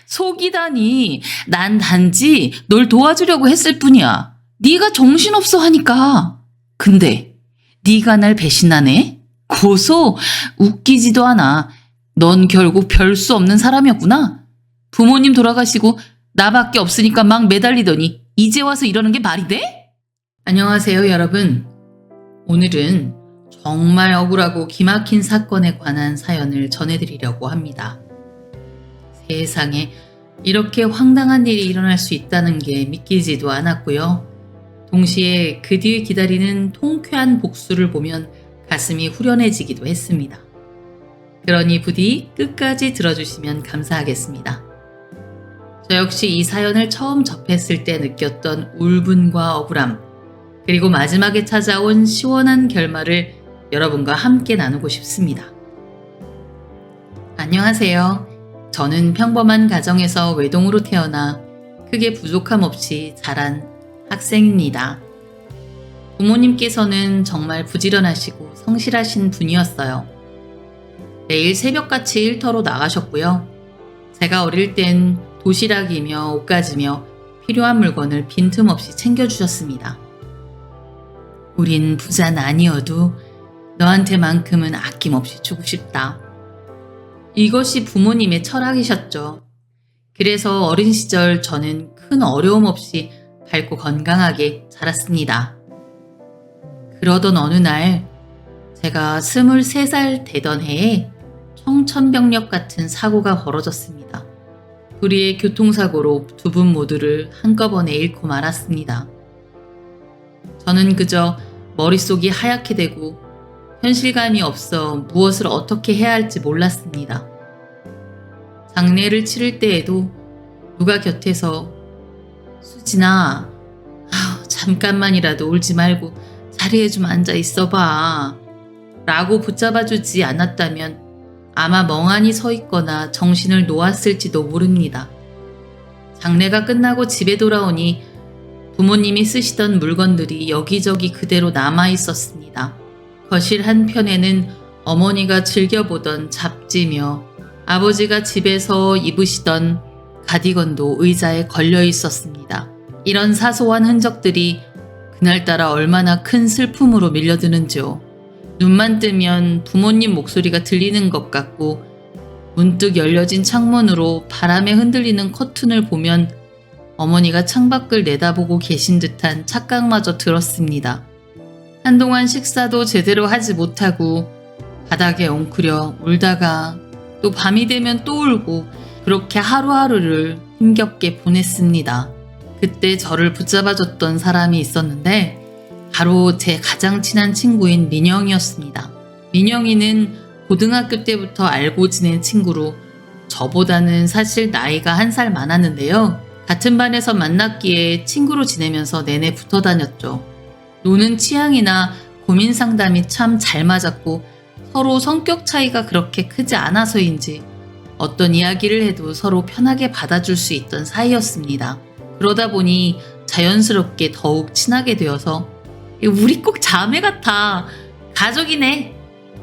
속이다니. 난 단지 널 도와주려고 했을 뿐이야. 네가 정신없어 하니까. 근데 네가 날 배신하네? 고소? 웃기지도 않아. 넌 결국 별 수 없는 사람이었구나. 부모님 돌아가시고 나밖에 없으니까 막 매달리더니 이제 와서 이러는 게 말이 돼? 안녕하세요, 여러분. 오늘은 정말 억울하고 기막힌 사건에 관한 사연을 전해드리려고 합니다. 세상에 이렇게 황당한 일이 일어날 수 있다는 게 믿기지도 않았고요. 동시에 그 뒤에 기다리는 통쾌한 복수를 보면 가슴이 후련해지기도 했습니다. 그러니 부디 끝까지 들어주시면 감사하겠습니다. 저 역시 이 사연을 처음 접했을 때 느꼈던 울분과 억울함, 그리고 마지막에 찾아온 시원한 결말을 여러분과 함께 나누고 싶습니다. 안녕하세요. 저는 평범한 가정에서 외동으로 태어나 크게 부족함 없이 자란 학생입니다. 부모님께서는 정말 부지런하시고 성실하신 분이었어요. 매일 새벽같이 일터로 나가셨고요. 제가 어릴 땐 도시락이며 옷가지며 필요한 물건을 빈틈없이 챙겨주셨습니다. 우린 부자는 아니어도 너한테만큼은 아낌없이 주고 싶다. 이것이 부모님의 철학이셨죠. 그래서 어린 시절 저는 큰 어려움 없이 밝고 건강하게 자랐습니다. 그러던 어느 날 제가 23살 되던 해에 청천벽력 같은 사고가 벌어졌습니다. 불의의 교통사고로 두 분 모두를 한꺼번에 잃고 말았습니다. 저는 그저 머릿속이 하얗게 되고 현실감이 없어 무엇을 어떻게 해야 할지 몰랐습니다. 장례를 치를 때에도 누가 곁에서 수진아, 잠깐만이라도 울지 말고 자리에 좀 앉아 있어봐 라고 붙잡아주지 않았다면 아마 멍하니 서 있거나 정신을 놓았을지도 모릅니다. 장례가 끝나고 집에 돌아오니 부모님이 쓰시던 물건들이 여기저기 그대로 남아 있었습니다. 거실 한편에는 어머니가 즐겨보던 잡지며 아버지가 집에서 입으시던 가디건도 의자에 걸려 있었습니다. 이런 사소한 흔적들이 그날따라 얼마나 큰 슬픔으로 밀려드는지요. 눈만 뜨면 부모님 목소리가 들리는 것 같고 문득 열려진 창문으로 바람에 흔들리는 커튼을 보면 어머니가 창밖을 내다보고 계신 듯한 착각마저 들었습니다. 한동안 식사도 제대로 하지 못하고 바닥에 엉크려 울다가 또 밤이 되면 또 울고 그렇게 하루하루를 힘겹게 보냈습니다. 그때 저를 붙잡아줬던 사람이 있었는데 바로 제 가장 친한 친구인 민영이었습니다. 민영이는 고등학교 때부터 알고 지낸 친구로 저보다는 사실 나이가 1살 많았는데요. 같은 반에서 만났기에 친구로 지내면서 내내 붙어 다녔죠. 노는 취향이나 고민 상담이 참 잘 맞았고 서로 성격 차이가 그렇게 크지 않아서인지 어떤 이야기를 해도 서로 편하게 받아줄 수 있던 사이였습니다. 그러다 보니 자연스럽게 더욱 친하게 되어서 우리 꼭 자매 같아, 가족이네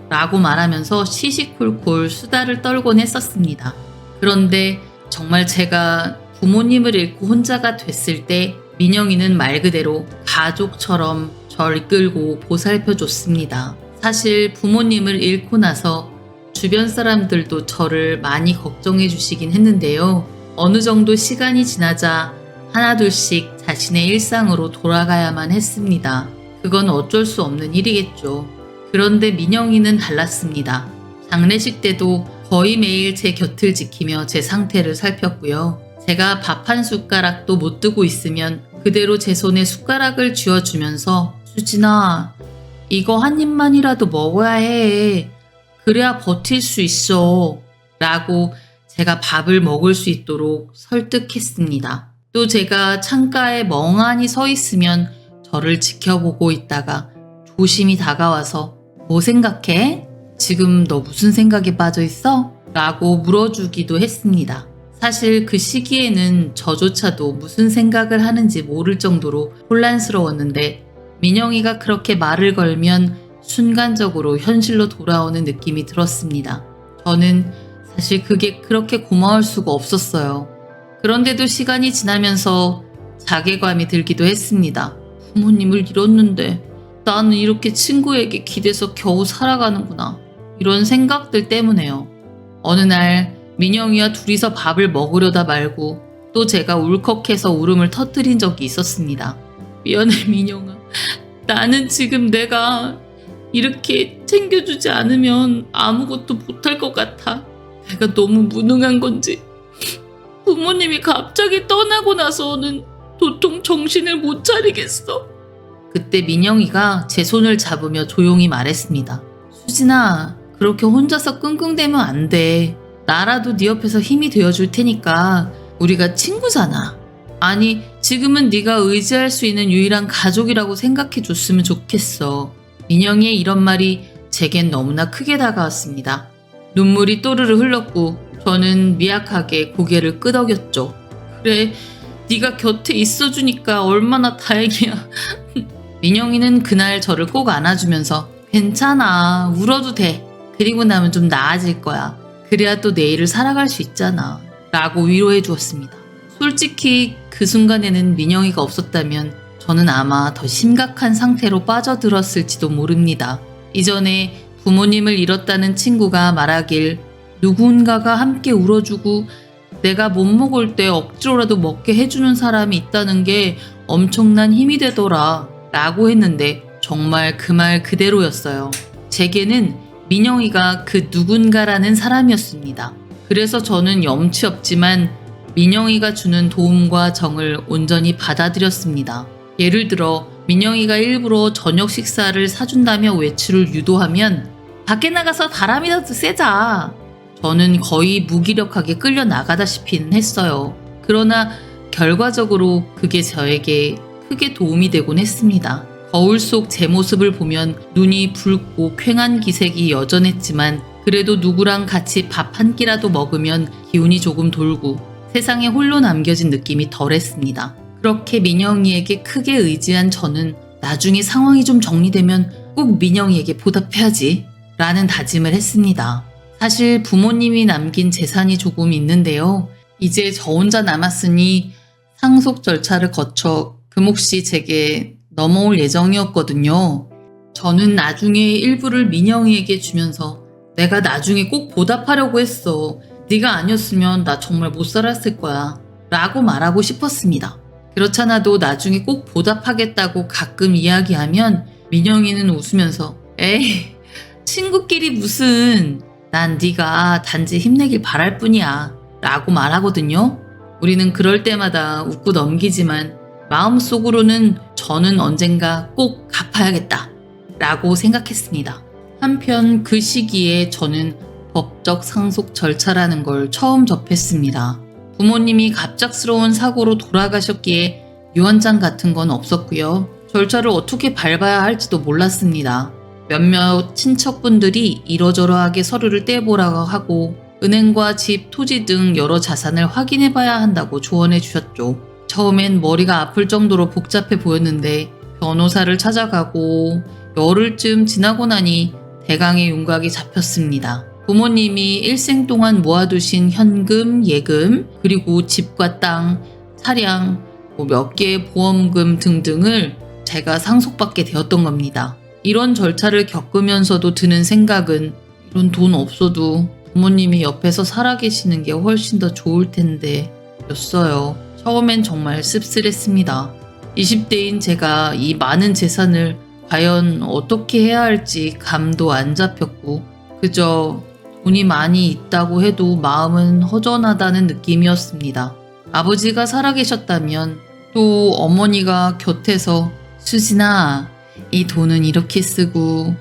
라고 말하면서 시시콜콜 수다를 떨곤 했었습니다. 그런데 정말 제가 부모님을 잃고 혼자가 됐을 때 민영이는 말 그대로 가족처럼 절 이끌고 보살펴줬습니다. 사실 부모님을 잃고 나서 주변 사람들도 저를 많이 걱정해 주시긴 했는데요. 어느 정도 시간이 지나자 하나둘씩 자신의 일상으로 돌아가야만 했습니다. 그건 어쩔 수 없는 일이겠죠. 그런데 민영이는 달랐습니다. 장례식 때도 거의 매일 제 곁을 지키며 제 상태를 살폈고요. 제가 밥 한 숟가락도 못 뜨고 있으면 그대로 제 손에 숟가락을 쥐어주면서 수진아, 이거 한 입만이라도 먹어야 해. 그래야 버틸 수 있어. 라고 제가 밥을 먹을 수 있도록 설득했습니다. 또 제가 창가에 멍하니 서 있으면 저를 지켜보고 있다가 조심히 다가와서 뭐 생각해? 지금 너 무슨 생각에 빠져 있어? 라고 물어주기도 했습니다. 사실 그 시기에는 저조차도 무슨 생각을 하는지 모를 정도로 혼란스러웠는데 민영이가 그렇게 말을 걸면 순간적으로 현실로 돌아오는 느낌이 들었습니다. 저는 사실 그게 그렇게 고마울 수가 없었어요. 그런데도 시간이 지나면서 자괴감이 들기도 했습니다. 부모님을 잃었는데 나는 이렇게 친구에게 기대서 겨우 살아가는구나. 이런 생각들 때문에요. 어느 날 민영이와 둘이서 밥을 먹으려다 말고 또 제가 울컥해서 울음을 터뜨린 적이 있었습니다. 미안해 민영아. 나는 지금 내가 이렇게 챙겨주지 않으면 아무것도 못할 것 같아. 내가 너무 무능한 건지 부모님이 갑자기 떠나고 나서는 도통 정신을 못 차리겠어. 그때 민영이가 제 손을 잡으며 조용히 말했습니다. 수진아, 그렇게 혼자서 끙끙대면 안 돼. 나라도 네 옆에서 힘이 되어줄 테니까. 우리가 친구잖아. 아니, 지금은 네가 의지할 수 있는 유일한 가족이라고 생각해줬으면 좋겠어. 민영이의 이런 말이 제겐 너무나 크게 다가왔습니다. 눈물이 또르르 흘렀고 저는 미약하게 고개를 끄덕였죠. 그래, 네가 곁에 있어주니까 얼마나 다행이야. 민영이는 그날 저를 꼭 안아주면서 괜찮아, 울어도 돼. 그리고 나면 좀 나아질 거야. 그래야 또 내일을 살아갈 수 있잖아. 라고 위로해 주었습니다. 솔직히 그 순간에는 민영이가 없었다면 저는 아마 더 심각한 상태로 빠져들었을지도 모릅니다. 이전에 부모님을 잃었다는 친구가 말하길 누군가가 함께 울어주고 내가 못 먹을 때 억지로라도 먹게 해주는 사람이 있다는 게 엄청난 힘이 되더라 라고 했는데 정말 그 말 그대로였어요. 제게는 민영이가 그 누군가라는 사람이었습니다. 그래서 저는 염치 없지만 민영이가 주는 도움과 정을 온전히 받아들였습니다. 예를 들어 민영이가 일부러 저녁 식사를 사준다며 외출을 유도하면 밖에 나가서 바람이라도 쐬자. 저는 거의 무기력하게 끌려 나가다시피 했어요. 그러나 결과적으로 그게 저에게 크게 도움이 되곤 했습니다. 거울 속 제 모습을 보면 눈이 붉고 퀭한 기색이 여전했지만 그래도 누구랑 같이 밥 한 끼라도 먹으면 기운이 조금 돌고 세상에 홀로 남겨진 느낌이 덜했습니다. 그렇게 민영이에게 크게 의지한 저는 나중에 상황이 좀 정리되면 꼭 민영이에게 보답해야지 라는 다짐을 했습니다. 사실 부모님이 남긴 재산이 조금 있는데요. 이제 저 혼자 남았으니 상속 절차를 거쳐 그 몫이 제게 넘어올 예정이었거든요. 저는 나중에 일부를 민영이에게 주면서 내가 나중에 꼭 보답하려고 했어. 네가 아니었으면 나 정말 못 살았을 거야. 라고 말하고 싶었습니다. 그렇잖아도 나중에 꼭 보답하겠다고 가끔 이야기하면 민영이는 웃으면서 에이, 친구끼리 무슨, 난 네가 단지 힘내길 바랄 뿐이야 라고 말하거든요. 우리는 그럴 때마다 웃고 넘기지만 마음속으로는 저는 언젠가 꼭 갚아야겠다 라고 생각했습니다. 한편 그 시기에 저는 법적 상속 절차라는 걸 처음 접했습니다. 부모님이 갑작스러운 사고로 돌아가셨기에 유언장 같은 건 없었고요. 절차를 어떻게 밟아야 할지도 몰랐습니다. 몇몇 친척분들이 이러저러하게 서류를 떼보라고 하고 은행과 집, 토지 등 여러 자산을 확인해봐야 한다고 조언해 주셨죠. 처음엔 머리가 아플 정도로 복잡해 보였는데 변호사를 찾아가고 열흘쯤 지나고 나니 대강의 윤곽이 잡혔습니다. 부모님이 일생 동안 모아두신 현금, 예금, 그리고 집과 땅, 차량, 몇 개의 보험금 등등을 제가 상속받게 되었던 겁니다. 이런 절차를 겪으면서도 드는 생각은 이런 돈 없어도 부모님이 옆에서 살아계시는 게 훨씬 더 좋을 텐데 였어요. 처음엔 정말 씁쓸했습니다. 20대인 제가 이 많은 재산을 과연 어떻게 해야 할지 감도 안 잡혔고 그저 돈이 많이 있다고 해도 마음은 허전하다는 느낌이었습니다. 아버지가 살아계셨다면 또 어머니가 곁에서 수진아, 이 돈은 이렇게 쓰고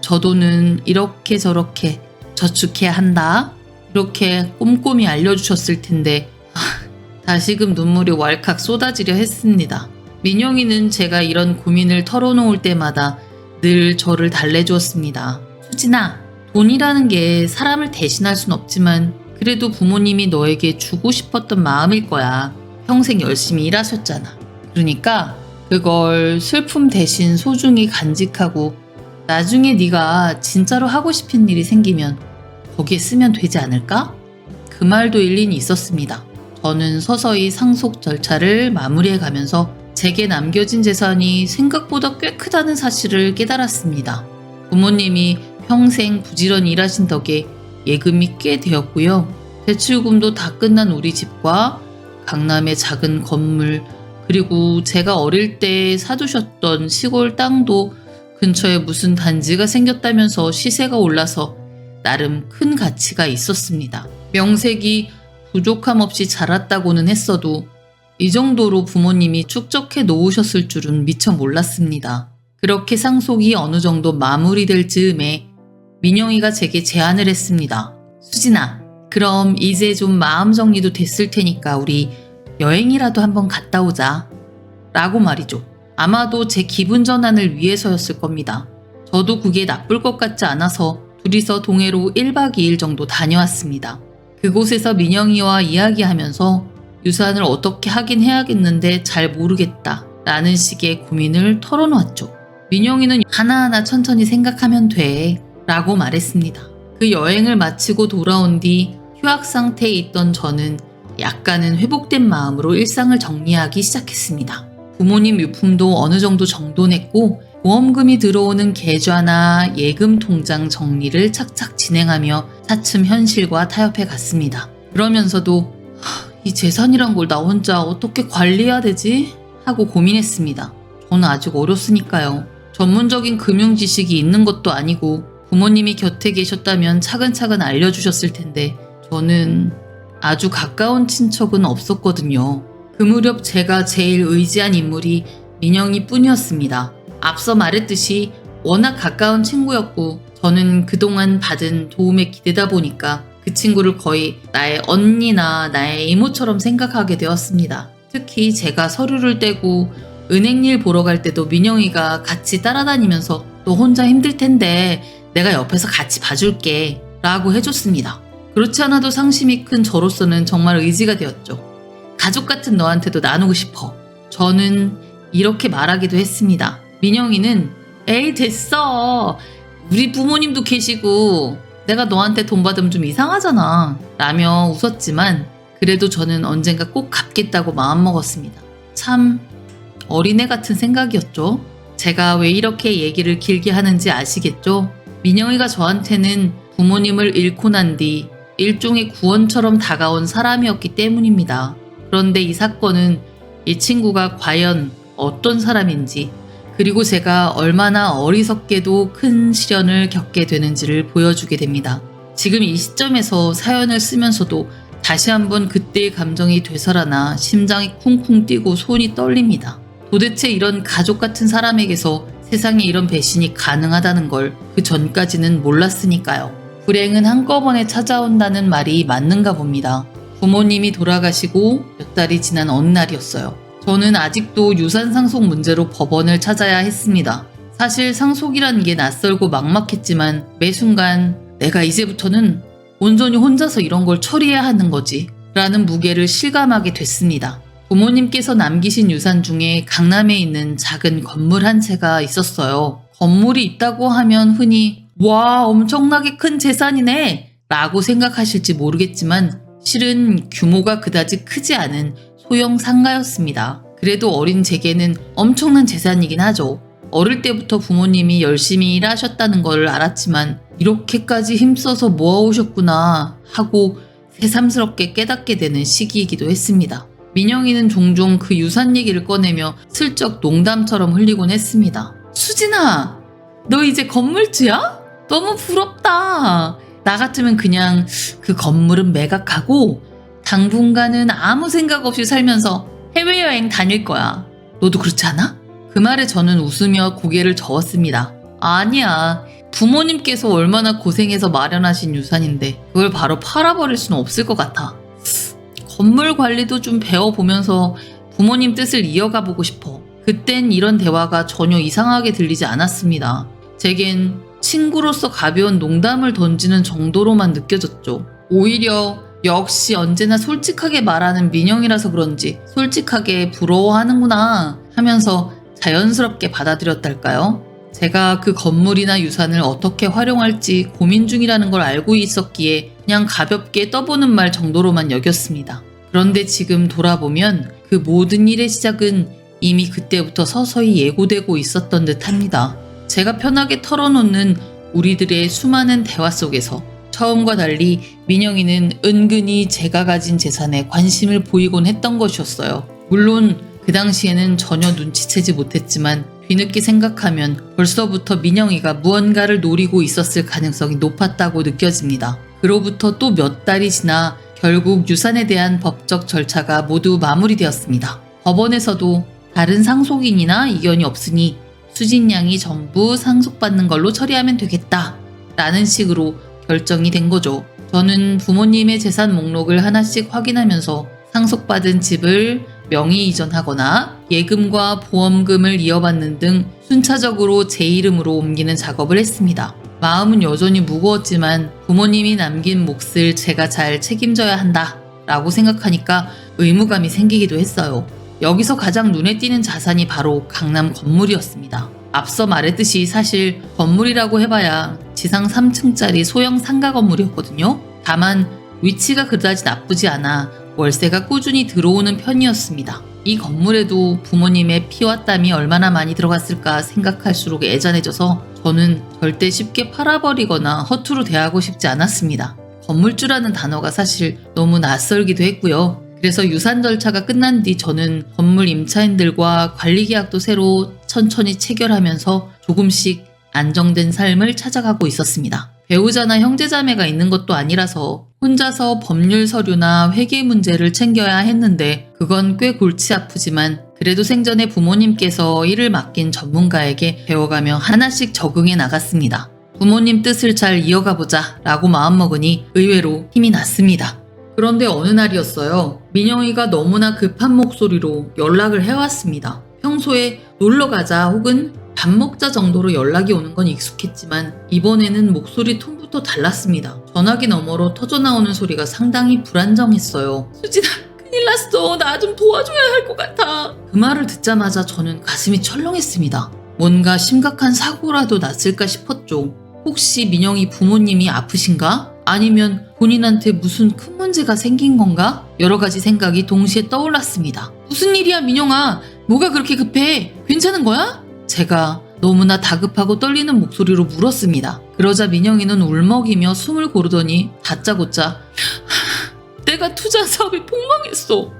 저 돈은 이렇게 저렇게 저축해야 한다. 이렇게 꼼꼼히 알려주셨을 텐데 다시금 눈물이 왈칵 쏟아지려 했습니다. 민영이는 제가 이런 고민을 털어놓을 때마다 늘 저를 달래주었습니다. 수진아, 돈이라는 게 사람을 대신할 순 없지만 그래도 부모님이 너에게 주고 싶었던 마음일 거야. 평생 열심히 일하셨잖아. 그러니까 그걸 슬픔 대신 소중히 간직하고 나중에 네가 진짜로 하고 싶은 일이 생기면 거기에 쓰면 되지 않을까? 그 말도 일리는 있었습니다. 저는 서서히 상속 절차를 마무리해 가면서 제게 남겨진 재산이 생각보다 꽤 크다는 사실을 깨달았습니다. 부모님이 평생 부지런히 일하신 덕에 예금이 꽤 되었고요. 대출금도 다 끝난 우리 집과 강남의 작은 건물, 그리고 제가 어릴 때 사두셨던 시골 땅도 근처에 무슨 단지가 생겼다면서 시세가 올라서 나름 큰 가치가 있었습니다. 명색이 부족함 없이 자랐다고는 했어도 이 정도로 부모님이 축적해 놓으셨을 줄은 미처 몰랐습니다. 그렇게 상속이 어느 정도 마무리될 즈음에 민영이가 제게 제안을 했습니다. 수진아, 그럼 이제 좀 마음 정리도 됐을 테니까 우리 여행이라도 한번 갔다 오자. 라고 말이죠. 아마도 제 기분 전환을 위해서였을 겁니다. 저도 그게 나쁠 것 같지 않아서 둘이서 동해로 1박 2일 정도 다녀왔습니다. 그곳에서 민영이와 이야기하면서 유산을 어떻게 하긴 해야겠는데 잘 모르겠다 라는 식의 고민을 털어놓았죠. 민영이는 하나하나 천천히 생각하면 돼 라고 말했습니다. 그 여행을 마치고 돌아온 뒤 휴학 상태에 있던 저는 약간은 회복된 마음으로 일상을 정리하기 시작했습니다. 부모님 유품도 어느 정도 정돈했고 보험금이 들어오는 계좌나 예금 통장 정리를 착착 진행하며 차츰 현실과 타협해 갔습니다. 그러면서도 이 재산이란 걸 나 혼자 어떻게 관리해야 되지? 하고 고민했습니다. 저는 아직 어렸으니까요. 전문적인 금융 지식이 있는 것도 아니고 부모님이 곁에 계셨다면 차근차근 알려주셨을 텐데 저는 아주 가까운 친척은 없었거든요. 그 무렵 제가 제일 의지한 인물이 민영이 뿐이었습니다. 앞서 말했듯이 워낙 가까운 친구였고 저는 그동안 받은 도움에 기대다 보니까 그 친구를 거의 나의 언니나 나의 이모처럼 생각하게 되었습니다. 특히 제가 서류를 떼고 은행일 보러 갈 때도 민영이가 같이 따라다니면서 너 혼자 힘들 텐데 내가 옆에서 같이 봐줄게 라고 해줬습니다. 그렇지 않아도 상심이 큰 저로서는 정말 의지가 되었죠. 가족 같은 너한테도 나누고 싶어. 저는 이렇게 말하기도 했습니다. 민영이는 에이 됐어. 우리 부모님도 계시고 내가 너한테 돈 받으면 좀 이상하잖아 라며 웃었지만 그래도 저는 언젠가 꼭 갚겠다고 마음먹었습니다. 참 어린애 같은 생각이었죠. 제가 왜 이렇게 얘기를 길게 하는지 아시겠죠? 민영이가 저한테는 부모님을 잃고 난 뒤 일종의 구원처럼 다가온 사람이었기 때문입니다. 그런데 이 사건은 이 친구가 과연 어떤 사람인지 그리고 제가 얼마나 어리석게도 큰 시련을 겪게 되는지를 보여주게 됩니다. 지금 이 시점에서 사연을 쓰면서도 다시 한번 그때의 감정이 되살아나 심장이 쿵쿵 뛰고 손이 떨립니다. 도대체 이런 가족 같은 사람에게서 세상에 이런 배신이 가능하다는 걸 그 전까지는 몰랐으니까요. 불행은 한꺼번에 찾아온다는 말이 맞는가 봅니다. 부모님이 돌아가시고 몇 달이 지난 어느 날이었어요. 저는 아직도 유산 상속 문제로 법원을 찾아야 했습니다. 사실 상속이라는 게 낯설고 막막했지만 매 순간 내가 이제부터는 온전히 혼자서 이런 걸 처리해야 하는 거지 라는 무게를 실감하게 됐습니다. 부모님께서 남기신 유산 중에 강남에 있는 작은 건물 한 채가 있었어요. 건물이 있다고 하면 흔히 와 엄청나게 큰 재산이네 라고 생각하실지 모르겠지만 실은 규모가 그다지 크지 않은 소형 상가였습니다. 그래도 어린 제게는 엄청난 재산이긴 하죠. 어릴 때부터 부모님이 열심히 일하셨다는 걸 알았지만 이렇게까지 힘써서 모아오셨구나 하고 새삼스럽게 깨닫게 되는 시기이기도 했습니다. 민영이는 종종 그 유산 얘기를 꺼내며 슬쩍 농담처럼 흘리곤 했습니다. 수진아, 너 이제 건물주야? 너무 부럽다. 나 같으면 그냥 그 건물은 매각하고 당분간은 아무 생각 없이 살면서 해외여행 다닐 거야. 너도 그렇지 않아? 그 말에 저는 웃으며 고개를 저었습니다. 아니야. 부모님께서 얼마나 고생해서 마련하신 유산인데 그걸 바로 팔아버릴 수는 없을 것 같아. 건물 관리도 좀 배워보면서 부모님 뜻을 이어가 보고 싶어. 그땐 이런 대화가 전혀 이상하게 들리지 않았습니다. 제겐 친구로서 가벼운 농담을 던지는 정도로만 느껴졌죠. 오히려 역시 언제나 솔직하게 말하는 민영이라서 그런지 솔직하게 부러워하는구나 하면서 자연스럽게 받아들였달까요? 제가 그 건물이나 유산을 어떻게 활용할지 고민 중이라는 걸 알고 있었기에 그냥 가볍게 떠보는 말 정도로만 여겼습니다. 그런데 지금 돌아보면 그 모든 일의 시작은 이미 그때부터 서서히 예고되고 있었던 듯합니다. 제가 편하게 털어놓는 우리들의 수많은 대화 속에서 처음과 달리 민영이는 은근히 제가 가진 재산에 관심을 보이곤 했던 것이었어요. 물론 그 당시에는 전혀 눈치채지 못했지만 뒤늦게 생각하면 벌써부터 민영이가 무언가를 노리고 있었을 가능성이 높았다고 느껴집니다. 그로부터 또 몇 달이 지나 결국 유산에 대한 법적 절차가 모두 마무리되었습니다. 법원에서도 다른 상속인이나 이견이 없으니 수진 양이 전부 상속받는 걸로 처리하면 되겠다 라는 식으로 결정이 된 거죠. 저는 부모님의 재산 목록을 하나씩 확인하면서 상속받은 집을 명의 이전하거나 예금과 보험금을 이어받는 등 순차적으로 제 이름으로 옮기는 작업을 했습니다. 마음은 여전히 무거웠지만 부모님이 남긴 몫을 제가 잘 책임져야 한다 라고 생각하니까 의무감이 생기기도 했어요. 여기서 가장 눈에 띄는 자산이 바로 강남 건물이었습니다. 앞서 말했듯이 사실 건물이라고 해봐야 지상 3층짜리 소형 상가 건물이었거든요. 다만 위치가 그다지 나쁘지 않아 월세가 꾸준히 들어오는 편이었습니다. 이 건물에도 부모님의 피와 땀이 얼마나 많이 들어갔을까 생각할수록 애잔해져서 저는 절대 쉽게 팔아버리거나 허투루 대하고 싶지 않았습니다. 건물주라는 단어가 사실 너무 낯설기도 했고요. 그래서 유산 절차가 끝난 뒤 저는 건물 임차인들과 관리계약도 새로 천천히 체결하면서 조금씩 안정된 삶을 찾아가고 있었습니다. 배우자나 형제자매가 있는 것도 아니라서 혼자서 법률 서류나 회계 문제를 챙겨야 했는데 그건 꽤 골치 아프지만 그래도 생전에 부모님께서 일을 맡긴 전문가에게 배워가며 하나씩 적응해 나갔습니다. 부모님 뜻을 잘 이어가보자 라고 마음먹으니 의외로 힘이 났습니다. 그런데 어느 날이었어요. 민영이가 너무나 급한 목소리로 연락을 해왔습니다. 평소에 놀러가자 혹은 밥 먹자 정도로 연락이 오는 건 익숙했지만 이번에는 목소리 톤부터 달랐습니다. 전화기 너머로 터져나오는 소리가 상당히 불안정했어요. 수진아, 큰일 났어. 나 좀 도와줘야 할 것 같아. 그 말을 듣자마자 저는 가슴이 철렁했습니다. 뭔가 심각한 사고라도 났을까 싶었죠. 혹시 민영이 부모님이 아프신가? 아니면 본인한테 무슨 큰 문제가 생긴 건가? 여러 가지 생각이 동시에 떠올랐습니다. 무슨 일이야, 민영아? 뭐가 그렇게 급해? 괜찮은 거야? 제가 너무나 다급하고 떨리는 목소리로 물었습니다. 그러자 민영이는 울먹이며 숨을 고르더니 다짜고짜 내가 투자 사업이 폭망했어.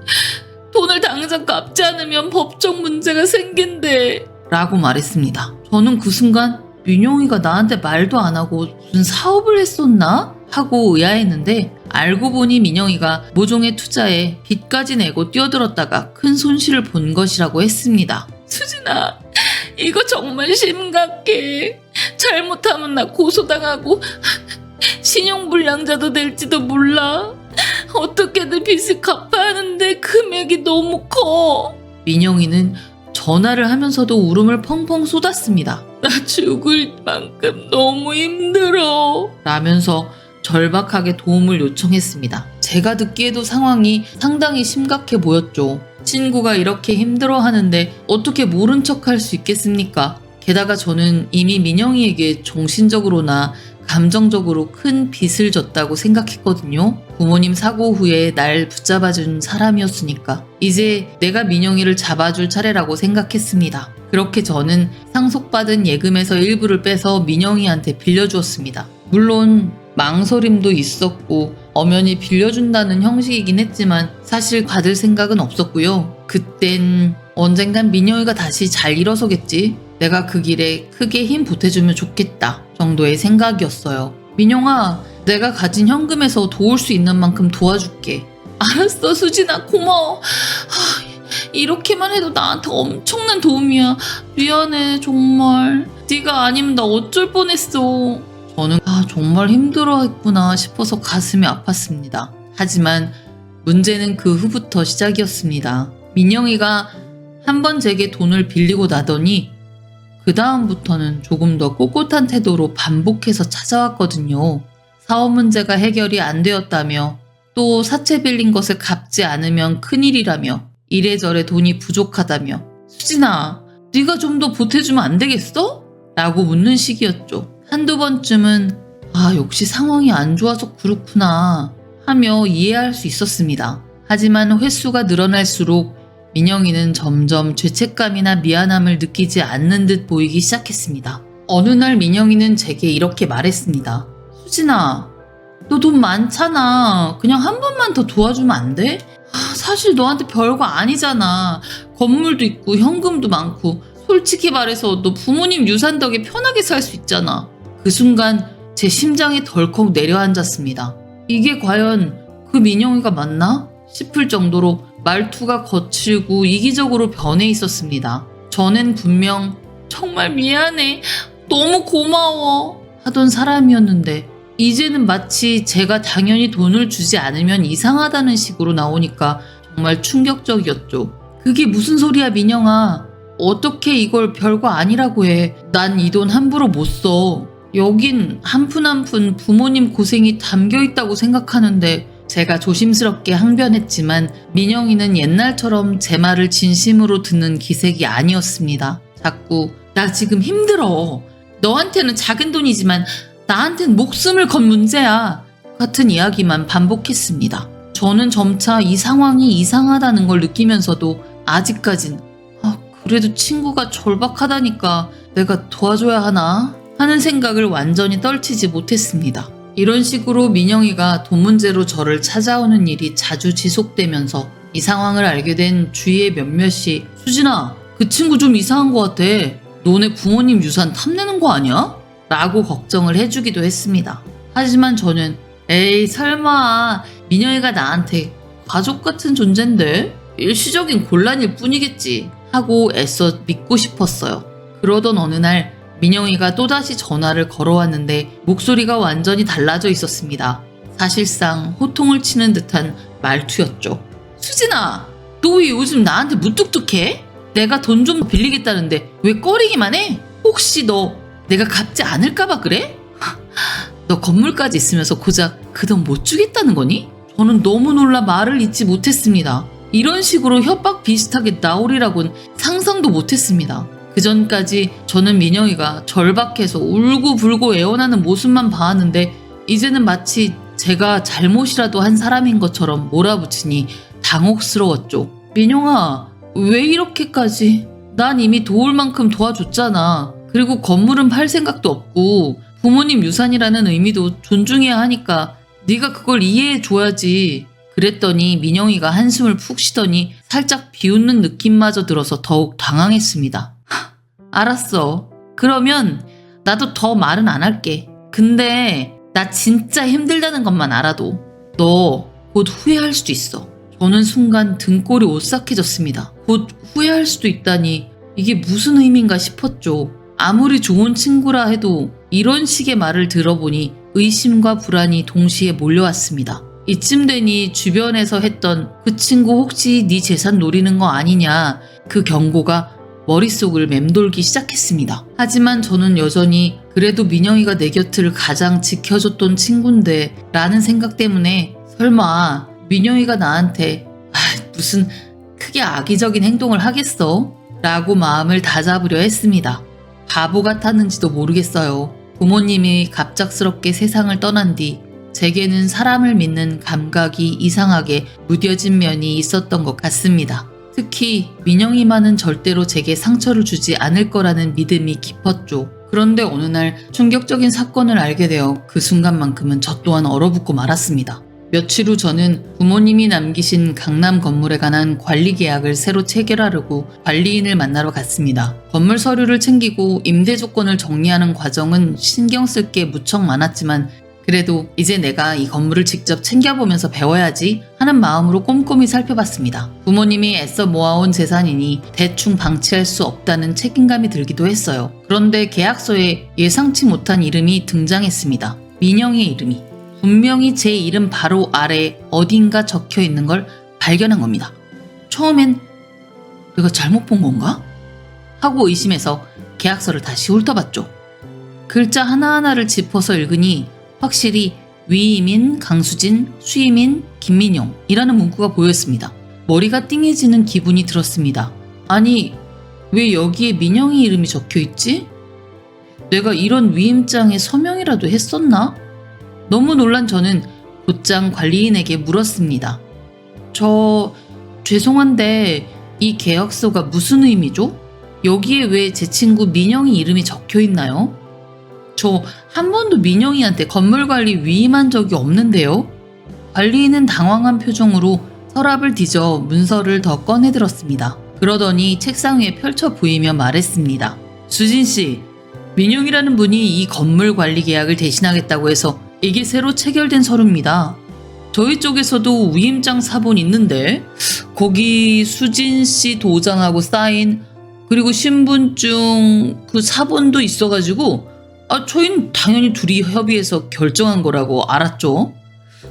돈을 당장 갚지 않으면 법적 문제가 생긴대 라고 말했습니다. 저는 그 순간 민영이가 나한테 말도 안 하고 무슨 사업을 했었나? 하고 의아했는데 알고 보니 민영이가 모종의 투자에 빚까지 내고 뛰어들었다가 큰 손실을 본 것이라고 했습니다. 수진아, 이거 정말 심각해. 잘못하면 나 고소당하고 신용불량자도 될지도 몰라. 어떻게든 빚을 갚아야 하는데 금액이 너무 커. 민영이는 전화를 하면서도 울음을 펑펑 쏟았습니다. 나 죽을 만큼 너무 힘들어 라면서 절박하게 도움을 요청했습니다. 제가 듣기에도 상황이 상당히 심각해 보였죠. 친구가 이렇게 힘들어하는데 어떻게 모른 척할 수 있겠습니까? 게다가 저는 이미 민영이에게 정신적으로나 감정적으로 큰 빚을 졌다고 생각했거든요. 부모님 사고 후에 날 붙잡아준 사람이었으니까 이제 내가 민영이를 잡아줄 차례라고 생각했습니다. 그렇게 저는 상속받은 예금에서 일부를 빼서 민영이한테 빌려주었습니다. 물론 망설임도 있었고 엄연히 빌려준다는 형식이긴 했지만 사실 받을 생각은 없었고요. 그땐 언젠간 민영이가 다시 잘 일어서겠지. 내가 그 길에 크게 힘 보태주면 좋겠다 정도의 생각이었어요. 민영아, 내가 가진 현금에서 도울 수 있는 만큼 도와줄게. 알았어, 수진아, 고마워. 이렇게만 해도 나한테 엄청난 도움이야. 미안해, 정말. 네가 아니면 나 어쩔 뻔했어. 저는 정말 힘들어했구나 싶어서 가슴이 아팠습니다. 하지만 문제는 그 후부터 시작이었습니다. 민영이가 한 번 제게 돈을 빌리고 나더니 그 다음부터는 조금 더 꼿꼿한 태도로 반복해서 찾아왔거든요. 사업 문제가 해결이 안 되었다며 또 사채 빌린 것을 갚지 않으면 큰일이라며 이래저래 돈이 부족하다며 수진아, 네가 좀 더 보태주면 안 되겠어? 라고 묻는 식이었죠. 한두 번쯤은 역시 상황이 안 좋아서 그렇구나 하며 이해할 수 있었습니다. 하지만 횟수가 늘어날수록 민영이는 점점 죄책감이나 미안함을 느끼지 않는 듯 보이기 시작했습니다. 어느 날 민영이는 제게 이렇게 말했습니다. 수진아, 너 돈 많잖아. 그냥 한 번만 더 도와주면 안 돼? 사실 너한테 별거 아니잖아. 건물도 있고 현금도 많고 솔직히 말해서 너 부모님 유산 덕에 편하게 살 수 있잖아. 그 순간 제 심장이 덜컥 내려앉았습니다. 이게 과연 그 민영이가 맞나? 싶을 정도로 말투가 거칠고 이기적으로 변해 있었습니다. 저는 분명 정말 미안해, 너무 고마워 하던 사람이었는데 이제는 마치 제가 당연히 돈을 주지 않으면 이상하다는 식으로 나오니까 정말 충격적이었죠. 그게 무슨 소리야 민영아. 어떻게 이걸 별거 아니라고 해. 난 이 돈 함부로 못 써. 여긴 한 푼 한 푼 부모님 고생이 담겨있다고 생각하는데 제가 조심스럽게 항변했지만 민영이는 옛날처럼 제 말을 진심으로 듣는 기색이 아니었습니다. 자꾸 나 지금 힘들어. 너한테는 작은 돈이지만 나한텐 목숨을 건 문제야. 같은 이야기만 반복했습니다. 저는 점차 이 상황이 이상하다는 걸 느끼면서도 아직까진 그래도 친구가 절박하다니까 내가 도와줘야 하나 하는 생각을 완전히 떨치지 못했습니다. 이런 식으로 민영이가 돈 문제로 저를 찾아오는 일이 자주 지속되면서 이 상황을 알게 된 주위의 몇몇이 수진아, 그 친구 좀 이상한 것 같아. 너네 부모님 유산 탐내는 거 아니야? 라고 걱정을 해주기도 했습니다. 하지만 저는 에이 설마 민영이가 나한테 가족 같은 존재인데 일시적인 곤란일 뿐이겠지 하고 애써 믿고 싶었어요. 그러던 어느 날 민영이가 또다시 전화를 걸어왔는데 목소리가 완전히 달라져 있었습니다. 사실상 호통을 치는 듯한 말투였죠. 수진아, 너 왜 요즘 나한테 무뚝뚝해? 내가 돈 좀 빌리겠다는데 왜 꺼리기만 해? 혹시 너 내가 갚지 않을까봐 그래? 너 건물까지 있으면서 고작 그 돈 못 주겠다는 거니? 저는 너무 놀라 말을 잇지 못했습니다. 이런 식으로 협박 비슷하게 나오리라곤 상상도 못했습니다. 그 전까지 저는 민영이가 절박해서 울고불고 애원하는 모습만 봐왔는데 이제는 마치 제가 잘못이라도 한 사람인 것처럼 몰아붙이니 당혹스러웠죠. 민영아, 왜 이렇게까지? 난 이미 도울 만큼 도와줬잖아. 그리고 건물은 팔 생각도 없고 부모님 유산이라는 의미도 존중해야 하니까 네가 그걸 이해해줘야지. 그랬더니 민영이가 한숨을 푹 쉬더니 살짝 비웃는 느낌마저 들어서 더욱 당황했습니다. 알았어. 그러면 나도 더 말은 안 할게. 근데 나 진짜 힘들다는 것만 알아도 너 곧 후회할 수도 있어. 저는 순간 등골이 오싹해졌습니다. 곧 후회할 수도 있다니 이게 무슨 의미인가 싶었죠. 아무리 좋은 친구라 해도 이런 식의 말을 들어보니 의심과 불안이 동시에 몰려왔습니다. 이쯤 되니 주변에서 했던 그 친구 혹시 네 재산 노리는 거 아니냐 그 경고가 머릿속을 맴돌기 시작했습니다. 하지만 저는 여전히 그래도 민영이가 내 곁을 가장 지켜줬던 친구인데 라는 생각 때문에 설마 민영이가 나한테 무슨 크게 악의적인 행동을 하겠어? 라고 마음을 다잡으려 했습니다. 바보 같았는지도 모르겠어요. 부모님이 갑작스럽게 세상을 떠난 뒤 제게는 사람을 믿는 감각이 이상하게 무뎌진 면이 있었던 것 같습니다. 특히 민영이만은 절대로 제게 상처를 주지 않을 거라는 믿음이 깊었죠. 그런데 어느 날 충격적인 사건을 알게 되어 그 순간만큼은 저 또한 얼어붙고 말았습니다. 며칠 후 저는 부모님이 남기신 강남 건물에 관한 관리 계약을 새로 체결하려고 관리인을 만나러 갔습니다. 건물 서류를 챙기고 임대 조건을 정리하는 과정은 신경 쓸 게 무척 많았지만 그래도 이제 내가 이 건물을 직접 챙겨보면서 배워야지 하는 마음으로 꼼꼼히 살펴봤습니다. 부모님이 애써 모아온 재산이니 대충 방치할 수 없다는 책임감이 들기도 했어요. 그런데 계약서에 예상치 못한 이름이 등장했습니다. 민영의 이름이. 분명히 제 이름 바로 아래 어딘가 적혀 있는 걸 발견한 겁니다. 처음엔 내가 잘못 본 건가? 하고 의심해서 계약서를 다시 훑어봤죠. 글자 하나하나를 짚어서 읽으니 확실히 위이민, 강수진, 수이민, 김민영이라는 문구가 보였습니다. 머리가 띵해지는 기분이 들었습니다. 아니, 왜 여기에 민영이 이름이 적혀있지? 내가 이런 위임장에 서명이라도 했었나? 너무 놀란 저는 곧장 관리인에게 물었습니다. 죄송한데 이 계약서가 무슨 의미죠? 여기에 왜 제 친구 민영이 이름이 적혀있나요? 저 한 번도 민영이한테 건물관리 위임한 적이 없는데요? 관리인은 당황한 표정으로 서랍을 뒤져 문서를 더 꺼내들었습니다. 그러더니 책상 위에 펼쳐 보이며 말했습니다. 수진씨, 민영이라는 분이 이 건물 관리 계약을 대신하겠다고 해서 이게 새로 체결된 서류입니다. 저희 쪽에서도 위임장 사본 있는데 거기 수진씨 도장하고 사인 그리고 신분증 그 사본도 있어가지고 저희는 당연히 둘이 협의해서 결정한 거라고 알았죠.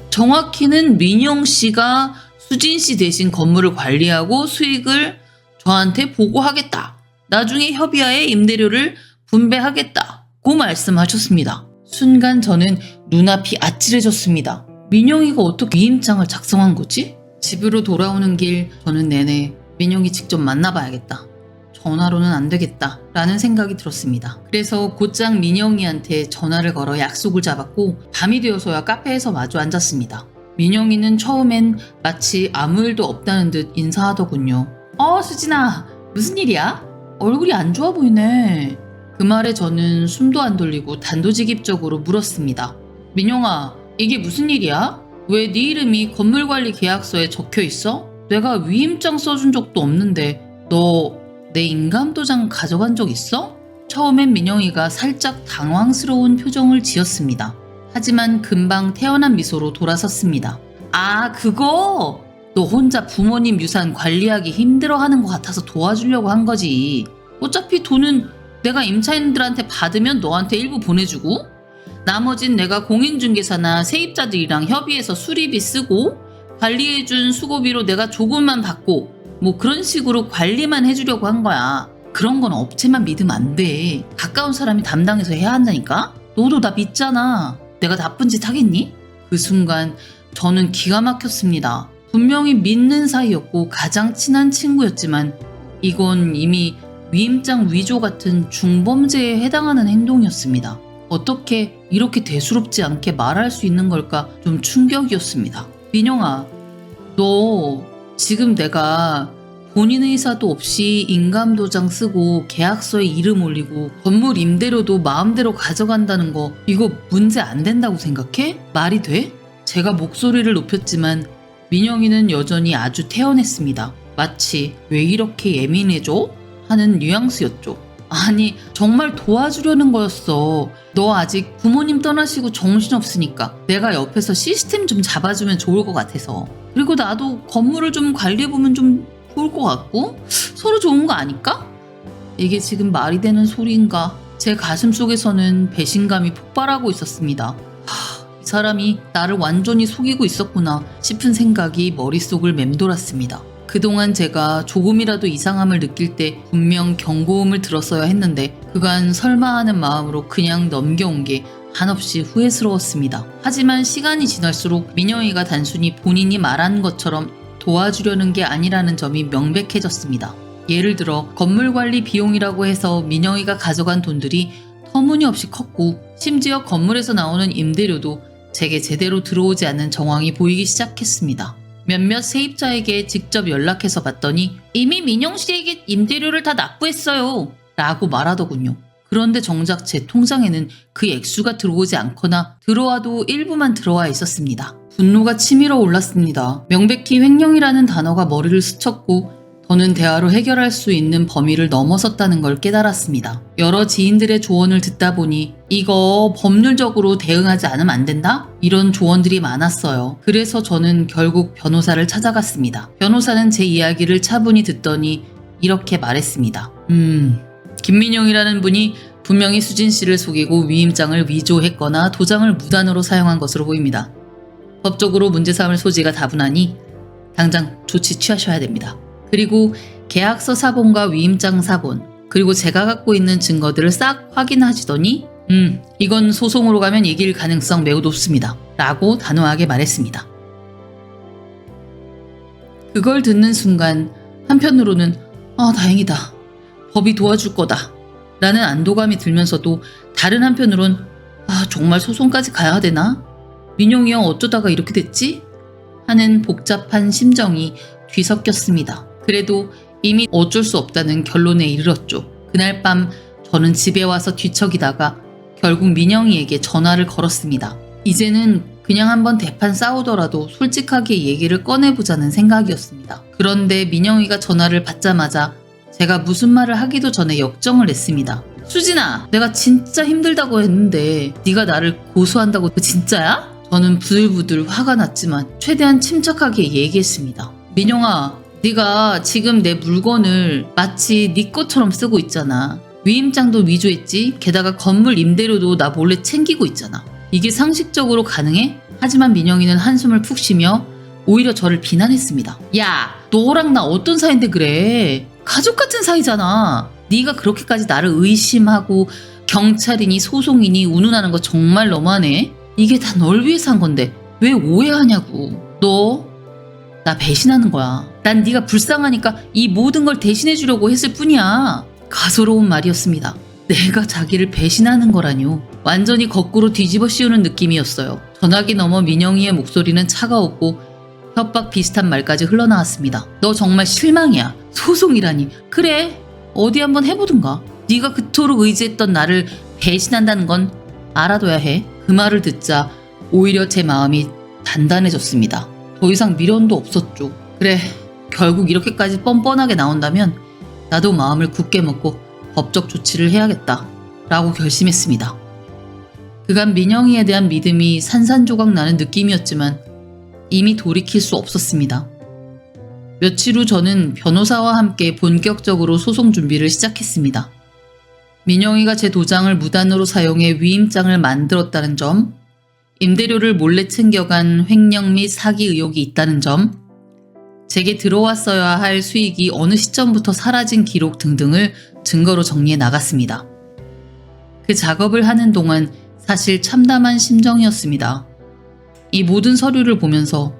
정확히는 민영씨가 수진씨 대신 건물을 관리하고 수익을 저한테 보고하겠다. 나중에 협의하에 임대료를 분배하겠다고 말씀하셨습니다. 순간 저는 눈앞이 아찔해졌습니다. 민영이가 어떻게 위임장을 작성한 거지? 집으로 돌아오는 길 저는 내내 민영이 직접 만나봐야겠다. 전화로는 안 되겠다 라는 생각이 들었습니다. 그래서 곧장 민영이한테 전화를 걸어 약속을 잡았고 밤이 되어서야 카페에서 마주 앉았습니다. 민영이는 처음엔 마치 아무 일도 없다는 듯 인사하더군요. 수진아, 무슨 일이야? 얼굴이 안 좋아 보이네. 그 말에 저는 숨도 안 돌리고 단도직입적으로 물었습니다. 민영아, 이게 무슨 일이야? 왜 네 이름이 건물관리 계약서에 적혀있어? 내가 위임장 써준 적도 없는데 너 내 인감도장 가져간 적 있어? 처음엔 민영이가 살짝 당황스러운 표정을 지었습니다. 하지만 금방 태연한 미소로 돌아섰습니다. 그거? 너 혼자 부모님 유산 관리하기 힘들어하는 것 같아서 도와주려고 한 거지. 어차피 돈은 내가 임차인들한테 받으면 너한테 일부 보내주고 나머진 내가 공인중개사나 세입자들이랑 협의해서 수리비 쓰고 관리해준 수고비로 내가 조금만 받고 뭐 그런 식으로 관리만 해주려고 한 거야. 그런 건 업체만 믿으면 안 돼. 가까운 사람이 담당해서 해야 한다니까? 너도 나 믿잖아. 내가 나쁜 짓 하겠니? 그 순간 저는 기가 막혔습니다. 분명히 믿는 사이였고 가장 친한 친구였지만 이건 이미 위임장 위조 같은 중범죄에 해당하는 행동이었습니다. 어떻게 이렇게 대수롭지 않게 말할 수 있는 걸까 좀 충격이었습니다. 민영아, 너 지금 내가 본인 의사도 없이 인감도장 쓰고 계약서에 이름 올리고 건물 임대료도 마음대로 가져간다는 거 이거 문제 안 된다고 생각해? 말이 돼? 제가 목소리를 높였지만 민영이는 여전히 아주 태연했습니다. 마치 왜 이렇게 예민해져? 하는 뉘앙스였죠. 아니 정말 도와주려는 거였어. 너 아직 부모님 떠나시고 정신없으니까 내가 옆에서 시스템 좀 잡아주면 좋을 것 같아서. 그리고 나도 건물을 좀 관리해보면 좀 좋을 것 같고 서로 좋은 거 아닐까? 이게 지금 말이 되는 소리인가? 제 가슴 속에서는 배신감이 폭발하고 있었습니다. 이 사람이 나를 완전히 속이고 있었구나 싶은 생각이 머릿속을 맴돌았습니다. 그동안 제가 조금이라도 이상함을 느낄 때 분명 경고음을 들었어야 했는데 그간 설마 하는 마음으로 그냥 넘겨온 게 한없이 후회스러웠습니다. 하지만 시간이 지날수록 민영이가 단순히 본인이 말한 것처럼 도와주려는 게 아니라는 점이 명백해졌습니다. 예를 들어 건물 관리 비용이라고 해서 민영이가 가져간 돈들이 터무니없이 컸고 심지어 건물에서 나오는 임대료도 제게 제대로 들어오지 않는 정황이 보이기 시작했습니다. 몇몇 세입자에게 직접 연락해서 봤더니 이미 민영 씨에게 임대료를 다 납부했어요 라고 말하더군요. 그런데 정작 제 통장에는 그 액수가 들어오지 않거나 들어와도 일부만 들어와 있었습니다. 분노가 치밀어 올랐습니다. 명백히 횡령이라는 단어가 머리를 스쳤고 더는 대화로 해결할 수 있는 범위를 넘어섰다는 걸 깨달았습니다. 여러 지인들의 조언을 듣다 보니 이거 법률적으로 대응하지 않으면 안 된다? 이런 조언들이 많았어요. 그래서 저는 결국 변호사를 찾아갔습니다. 변호사는 제 이야기를 차분히 듣더니 이렇게 말했습니다. 김민영이라는 분이 분명히 수진 씨를 속이고 위임장을 위조했거나 도장을 무단으로 사용한 것으로 보입니다. 법적으로 문제 삼을 소지가 다분하니 당장 조치 취하셔야 됩니다. 그리고 계약서 사본과 위임장 사본 그리고 제가 갖고 있는 증거들을 싹 확인하시더니 이건 소송으로 가면 이길 가능성 매우 높습니다. 라고 단호하게 말했습니다. 그걸 듣는 순간 한편으로는 다행이다. 법이 도와줄 거다 라는 안도감이 들면서도 다른 한편으론 정말 소송까지 가야 되나? 민영이 형 어쩌다가 이렇게 됐지? 하는 복잡한 심정이 뒤섞였습니다. 그래도 이미 어쩔 수 없다는 결론에 이르렀죠. 그날 밤 저는 집에 와서 뒤척이다가 결국 민영이에게 전화를 걸었습니다. 이제는 그냥 한번 대판 싸우더라도 솔직하게 얘기를 꺼내보자는 생각이었습니다. 그런데 민영이가 전화를 받자마자 제가 무슨 말을 하기도 전에 역정을 냈습니다. 수진아, 내가 진짜 힘들다고 했는데 네가 나를 고소한다고 그거 진짜야? 저는 부들부들 화가 났지만 최대한 침착하게 얘기했습니다. 민영아, 네가 지금 내 물건을 마치 네 것처럼 쓰고 있잖아. 위임장도 위조했지? 게다가 건물 임대료도 나 몰래 챙기고 있잖아. 이게 상식적으로 가능해? 하지만 민영이는 한숨을 푹 쉬며 오히려 저를 비난했습니다. 야, 너랑 나 어떤 사이인데 그래? 가족 같은 사이잖아. 네가 그렇게까지 나를 의심하고 경찰이니 소송이니 운운하는 거 정말 너무하네. 이게 다 널 위해서 한 건데 왜 오해하냐고. 너 나 배신하는 거야. 난 네가 불쌍하니까 이 모든 걸 대신해 주려고 했을 뿐이야. 가소로운 말이었습니다. 내가 자기를 배신하는 거라뇨. 완전히 거꾸로 뒤집어 씌우는 느낌이었어요. 전화기 너머 민영이의 목소리는 차가웠고 협박 비슷한 말까지 흘러나왔습니다. 너 정말 실망이야. 소송이라니. 그래, 어디 한번 해보든가. 네가 그토록 의지했던 나를 배신한다는 건 알아둬야 해. 그 말을 듣자 오히려 제 마음이 단단해졌습니다. 더 이상 미련도 없었죠. 그래, 결국 이렇게까지 뻔뻔하게 나온다면 나도 마음을 굳게 먹고 법적 조치를 해야겠다 라고 결심했습니다. 그간 민영이에 대한 믿음이 산산조각 나는 느낌이었지만 이미 돌이킬 수 없었습니다. 며칠 후 저는 변호사와 함께 본격적으로 소송 준비를 시작했습니다. 민영이가 제 도장을 무단으로 사용해 위임장을 만들었다는 점, 임대료를 몰래 챙겨간 횡령 및 사기 의혹이 있다는 점, 제게 들어왔어야 할 수익이 어느 시점부터 사라진 기록 등등을 증거로 정리해 나갔습니다. 그 작업을 하는 동안 사실 참담한 심정이었습니다. 이 모든 서류를 보면서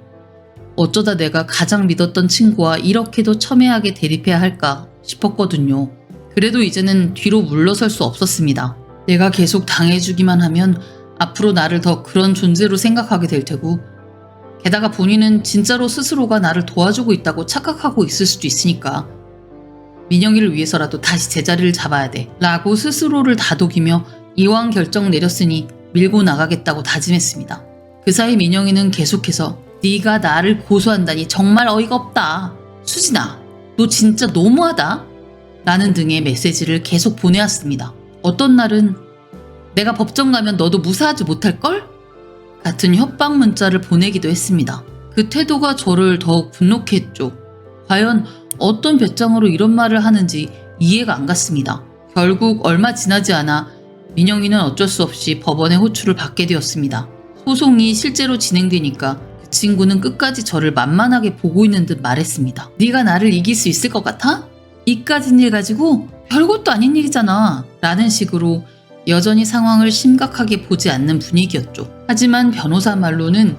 어쩌다 내가 가장 믿었던 친구와 이렇게도 첨예하게 대립해야 할까 싶었거든요. 그래도 이제는 뒤로 물러설 수 없었습니다. 내가 계속 당해주기만 하면 앞으로 나를 더 그런 존재로 생각하게 될 테고, 게다가 본인은 진짜로 스스로가 나를 도와주고 있다고 착각하고 있을 수도 있으니까 민영이를 위해서라도 다시 제자리를 잡아야 돼 라고 스스로를 다독이며 이왕 결정 내렸으니 밀고 나가겠다고 다짐했습니다. 그 사이 민영이는 계속해서 네가 나를 고소한다니 정말 어이가 없다. 수진아, 너 진짜 너무하다. 라는 등의 메시지를 계속 보내왔습니다. 어떤 날은 내가 법정 가면 너도 무사하지 못할걸? 같은 협박 문자를 보내기도 했습니다. 그 태도가 저를 더욱 분노케 했죠. 과연 어떤 배짱으로 이런 말을 하는지 이해가 안 갔습니다. 결국 얼마 지나지 않아 민영이는 어쩔 수 없이 법원에 호출을 받게 되었습니다. 소송이 실제로 진행되니까 그 친구는 끝까지 저를 만만하게 보고 있는 듯 말했습니다. 네가 나를 이길 수 있을 것 같아? 이까진 일 가지고 별것도 아닌 일이잖아 라는 식으로 여전히 상황을 심각하게 보지 않는 분위기였죠. 하지만 변호사 말로는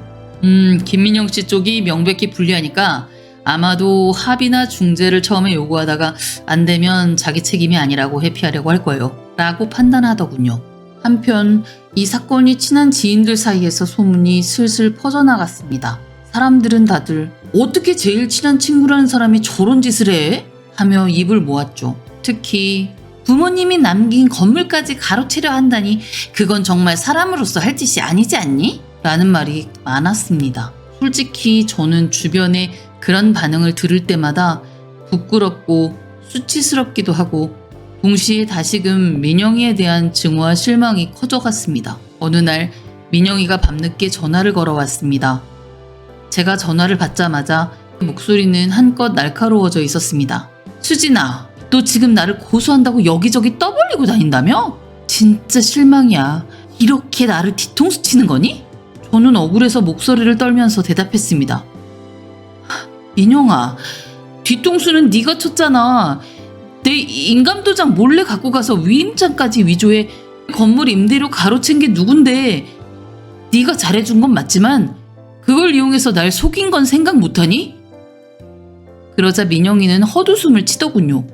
김민영 씨 쪽이 명백히 불리하니까 아마도 합의나 중재를 처음에 요구하다가 안 되면 자기 책임이 아니라고 회피하려고 할 거예요 라고 판단하더군요. 한편 이 사건이 친한 지인들 사이에서 소문이 슬슬 퍼져나갔습니다. 사람들은 다들 어떻게 제일 친한 친구라는 사람이 저런 짓을 해? 하며 입을 모았죠. 특히 부모님이 남긴 건물까지 가로채려 한다니 그건 정말 사람으로서 할 짓이 아니지 않니? 라는 말이 많았습니다. 솔직히 저는 주변에 그런 반응을 들을 때마다 부끄럽고 수치스럽기도 하고 동시에 다시금 민영이에 대한 증오와 실망이 커져갔습니다. 어느 날 민영이가 밤늦게 전화를 걸어왔습니다. 제가 전화를 받자마자 목소리는 한껏 날카로워져 있었습니다. 수진아, 너 지금 나를 고소한다고 여기저기 떠벌리고 다닌다며? 진짜 실망이야. 이렇게 나를 뒤통수 치는 거니? 저는 억울해서 목소리를 떨면서 대답했습니다. 민영아, 뒤통수는 네가 쳤잖아. 내 인감도장 몰래 갖고 가서 위임장까지 위조해 건물 임대료 가로챈 게 누군데. 네가 잘해준 건 맞지만 그걸 이용해서 날 속인 건 생각 못하니? 그러자 민영이는 헛웃음을 치더군요.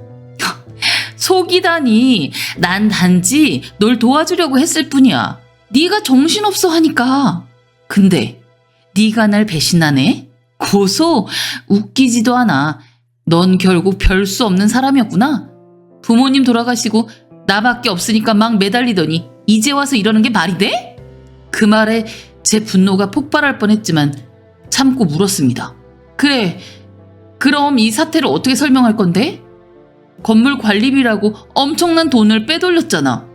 속이다니. 난 단지 널 도와주려고 했을 뿐이야. 네가 정신없어 하니까. 근데 네가 날 배신하네? 고소? 웃기지도 않아. 넌 결국 별 수 없는 사람이었구나. 부모님 돌아가시고 나밖에 없으니까 막 매달리더니 이제 와서 이러는 게 말이 돼? 그 말에 제 분노가 폭발할 뻔했지만 참고 물었습니다. 그래, 그럼 이 사태를 어떻게 설명할 건데? 건물 관리비라고 엄청난 돈을 빼돌렸잖아.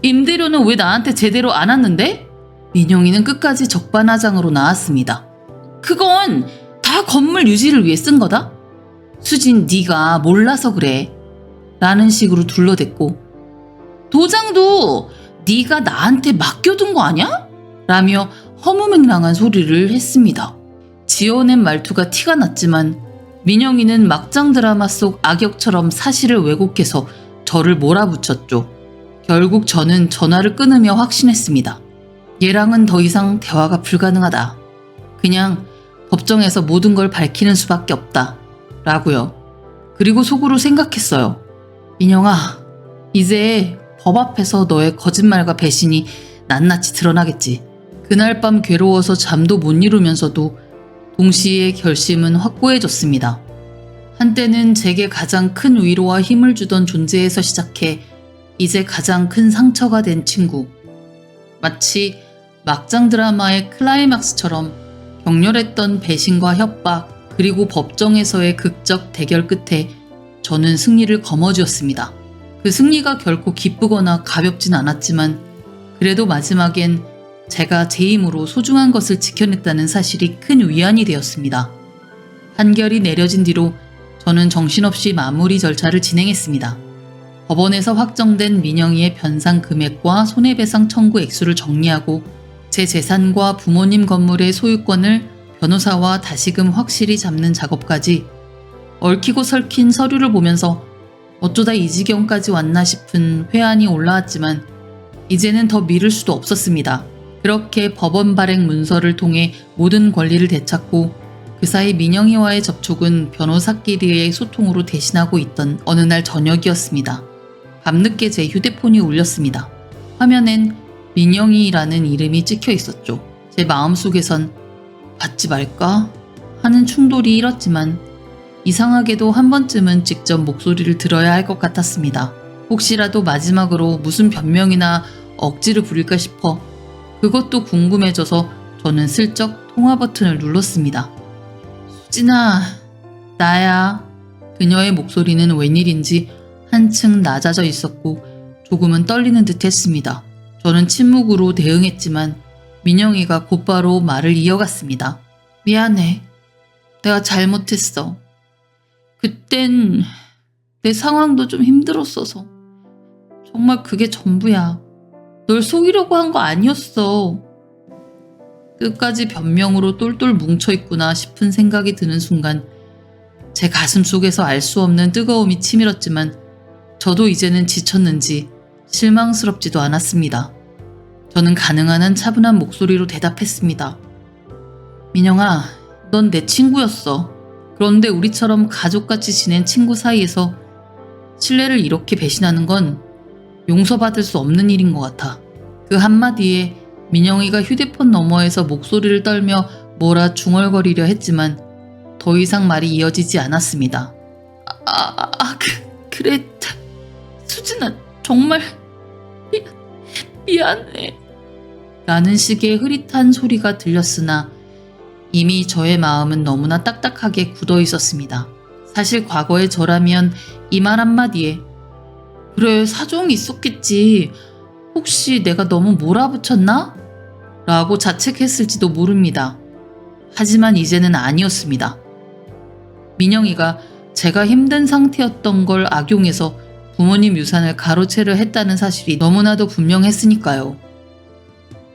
임대료는 왜 나한테 제대로 안 왔는데? 민영이는 끝까지 적반하장으로 나왔습니다. 그건 다 건물 유지를 위해 쓴 거다? 수진, 네가 몰라서 그래. 라는 식으로 둘러댔고, 도장도 네가 나한테 맡겨둔 거 아냐? 라며 허무맹랑한 소리를 했습니다. 지어낸 말투가 티가 났지만 민영이는 막장 드라마 속 악역처럼 사실을 왜곡해서 저를 몰아붙였죠. 결국 저는 전화를 끊으며 확신했습니다. 얘랑은 더 이상 대화가 불가능하다. 그냥 법정에서 모든 걸 밝히는 수밖에 없다. 라고요. 그리고 속으로 생각했어요. 민영아, 이제 법 앞에서 너의 거짓말과 배신이 낱낱이 드러나겠지. 그날 밤 괴로워서 잠도 못 이루면서도 동시에 결심은 확고해졌습니다. 한때는 제게 가장 큰 위로와 힘을 주던 존재에서 시작해 이제 가장 큰 상처가 된 친구. 마치 막장 드라마의 클라이막스처럼 격렬했던 배신과 협박, 그리고 법정에서의 극적 대결 끝에 저는 승리를 거머쥐었습니다. 그 승리가 결코 기쁘거나 가볍진 않았지만 그래도 마지막엔 제가 제 힘으로 소중한 것을 지켜냈다는 사실이 큰 위안이 되었습니다. 판결이 내려진 뒤로 저는 정신없이 마무리 절차를 진행했습니다. 법원에서 확정된 민영이의 변상 금액과 손해배상 청구 액수를 정리하고 제 재산과 부모님 건물의 소유권을 변호사와 다시금 확실히 잡는 작업까지 얽히고 설킨 서류를 보면서 어쩌다 이 지경까지 왔나 싶은 회한이 올라왔지만 이제는 더 미룰 수도 없었습니다. 그렇게 법원 발행 문서를 통해 모든 권리를 되찾고 그 사이 민영이와의 접촉은 변호사끼리의 소통으로 대신하고 있던 어느 날 저녁이었습니다. 밤늦게 제 휴대폰이 울렸습니다. 화면엔 민영이라는 이름이 찍혀 있었죠. 제 마음속에선 받지 말까 하는 충돌이 일었지만 이상하게도 한 번쯤은 직접 목소리를 들어야 할 것 같았습니다. 혹시라도 마지막으로 무슨 변명이나 억지를 부릴까 싶어 그것도 궁금해져서 저는 슬쩍 통화 버튼을 눌렀습니다. 수진아, 나야. 그녀의 목소리는 웬일인지 한층 낮아져 있었고 조금은 떨리는 듯 했습니다. 저는 침묵으로 대응했지만 민영이가 곧바로 말을 이어갔습니다. 미안해. 내가 잘못했어. 그땐 내 상황도 좀 힘들었어서. 정말 그게 전부야. 널 속이려고 한 거 아니었어. 끝까지 변명으로 똘똘 뭉쳐있구나 싶은 생각이 드는 순간 제 가슴 속에서 알 수 없는 뜨거움이 치밀었지만 저도 이제는 지쳤는지 실망스럽지도 않았습니다. 저는 가능한 한 차분한 목소리로 대답했습니다. 민영아, 넌 내 친구였어. 그런데 우리처럼 가족같이 지낸 친구 사이에서 신뢰를 이렇게 배신하는 건 용서받을 수 없는 일인 것 같아. 그 한마디에 민영이가 휴대폰 너머에서 목소리를 떨며 뭐라 중얼거리려 했지만 더 이상 말이 이어지지 않았습니다. 그래. 수진아, 정말 미안해. 라는 식의 흐릿한 소리가 들렸으나 이미 저의 마음은 너무나 딱딱하게 굳어 있었습니다. 사실 과거의 저라면 이 말 한마디에 그래, 사정이 있었겠지. 혹시 내가 너무 몰아붙였나? 라고 자책했을지도 모릅니다. 하지만 이제는 아니었습니다. 민영이가 제가 힘든 상태였던 걸 악용해서 부모님 유산을 가로채려 했다는 사실이 너무나도 분명했으니까요.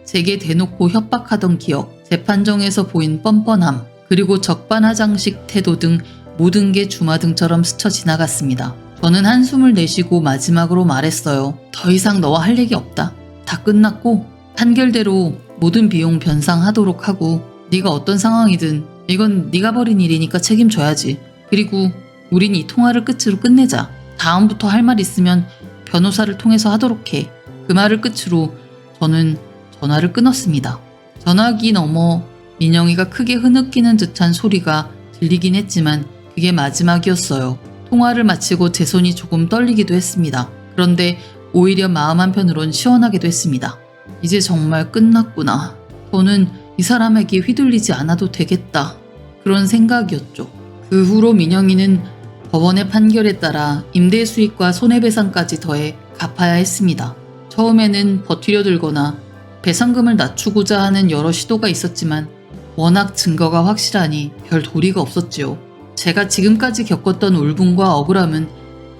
제게 대놓고 협박하던 기억, 재판정에서 보인 뻔뻔함, 그리고 적반하장식 태도 등 모든 게 주마등처럼 스쳐 지나갔습니다. 저는 한숨을 내쉬고 마지막으로 말했어요. 더 이상 너와 할 얘기 없다. 다 끝났고 판결대로 모든 비용 변상하도록 하고 네가 어떤 상황이든 이건 네가 벌인 일이니까 책임져야지. 그리고 우린 이 통화를 끝으로 끝내자. 다음부터 할 말 있으면 변호사를 통해서 하도록 해. 그 말을 끝으로 저는 전화를 끊었습니다. 전화기 너머 민영이가 크게 흐느끼는 듯한 소리가 들리긴 했지만 그게 마지막이었어요. 통화를 마치고 제 손이 조금 떨리기도 했습니다. 그런데 오히려 마음 한편으론 시원하기도 했습니다. 이제 정말 끝났구나. 저는 이 사람에게 휘둘리지 않아도 되겠다. 그런 생각이었죠. 그 후로 민영이는 법원의 판결에 따라 임대 수익과 손해배상까지 더해 갚아야 했습니다. 처음에는 버티려 들거나 배상금을 낮추고자 하는 여러 시도가 있었지만 워낙 증거가 확실하니 별 도리가 없었지요. 제가 지금까지 겪었던 울분과 억울함은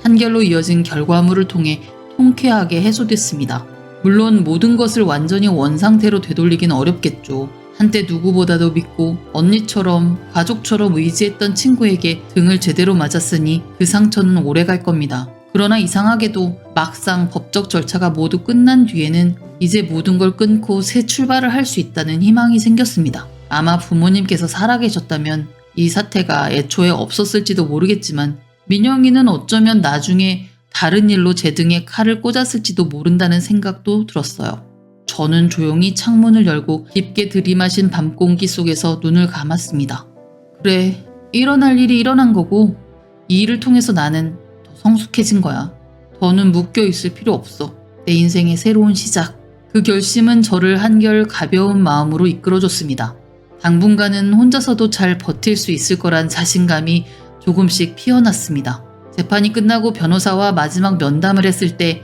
판결로 이어진 결과물을 통해 통쾌하게 해소됐습니다. 물론 모든 것을 완전히 원상태로 되돌리긴 어렵겠죠. 한때 누구보다도 믿고 언니처럼 가족처럼 의지했던 친구에게 등을 제대로 맞았으니 그 상처는 오래 갈 겁니다. 그러나 이상하게도 막상 법적 절차가 모두 끝난 뒤에는 이제 모든 걸 끊고 새 출발을 할 수 있다는 희망이 생겼습니다. 아마 부모님께서 살아계셨다면 이 사태가 애초에 없었을지도 모르겠지만 민영이는 어쩌면 나중에 다른 일로 제 등에 칼을 꽂았을지도 모른다는 생각도 들었어요. 저는 조용히 창문을 열고 깊게 들이마신 밤 공기 속에서 눈을 감았습니다. 그래, 일어날 일이 일어난 거고 이 일을 통해서 나는 더 성숙해진 거야. 더는 묶여있을 필요 없어. 내 인생의 새로운 시작. 그 결심은 저를 한결 가벼운 마음으로 이끌어줬습니다. 당분간은 혼자서도 잘 버틸 수 있을 거란 자신감이 조금씩 피어났습니다. 재판이 끝나고 변호사와 마지막 면담을 했을 때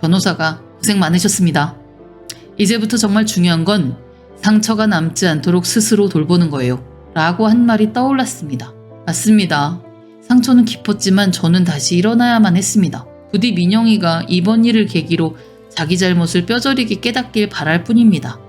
변호사가 고생 많으셨습니다. 이제부터 정말 중요한 건 상처가 남지 않도록 스스로 돌보는 거예요. 라고 한 말이 떠올랐습니다. 맞습니다. 상처는 깊었지만 저는 다시 일어나야만 했습니다. 부디 민영이가 이번 일을 계기로 자기 잘못을 뼈저리게 깨닫길 바랄 뿐입니다.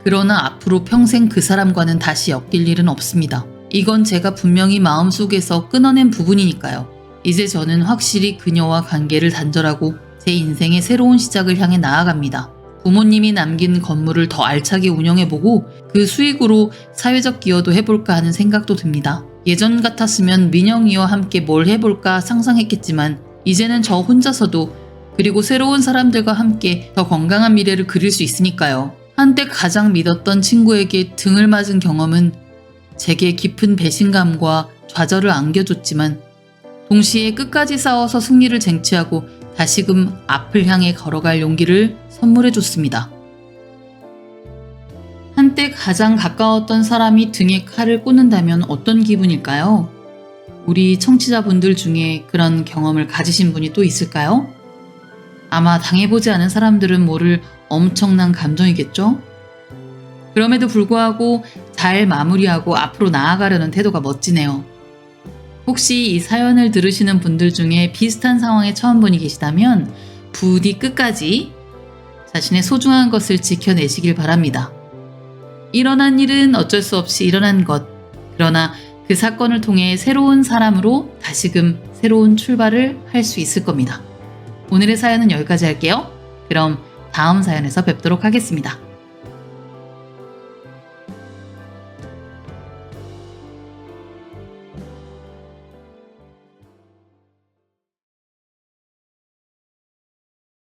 그러나 앞으로 평생 그 사람과는 다시 엮일 일은 없습니다. 이건 제가 분명히 마음속에서 끊어낸 부분이니까요. 이제 저는 확실히 그녀와 관계를 단절하고 제 인생의 새로운 시작을 향해 나아갑니다. 부모님이 남긴 건물을 더 알차게 운영해보고 그 수익으로 사회적 기여도 해볼까 하는 생각도 듭니다. 예전 같았으면 민영이와 함께 뭘 해볼까 상상했겠지만 이제는 저 혼자서도 그리고 새로운 사람들과 함께 더 건강한 미래를 그릴 수 있으니까요. 한때 가장 믿었던 친구에게 등을 맞은 경험은 제게 깊은 배신감과 좌절을 안겨줬지만 동시에 끝까지 싸워서 승리를 쟁취하고 다시금 앞을 향해 걸어갈 용기를 선물해줬습니다. 한때 가장 가까웠던 사람이 등에 칼을 꽂는다면 어떤 기분일까요? 우리 청취자분들 중에 그런 경험을 가지신 분이 또 있을까요? 아마 당해보지 않은 사람들은 모를 엄청난 감정이겠죠? 그럼에도 불구하고 잘 마무리하고 앞으로 나아가려는 태도가 멋지네요. 혹시 이 사연을 들으시는 분들 중에 비슷한 상황에 처한 분이 계시다면 부디 끝까지 자신의 소중한 것을 지켜내시길 바랍니다. 일어난 일은 어쩔 수 없이 일어난 것. 그러나 그 사건을 통해 새로운 사람으로 다시금 새로운 출발을 할 수 있을 겁니다. 오늘의 사연은 여기까지 할게요. 그럼 다음 사연에서 뵙도록 하겠습니다.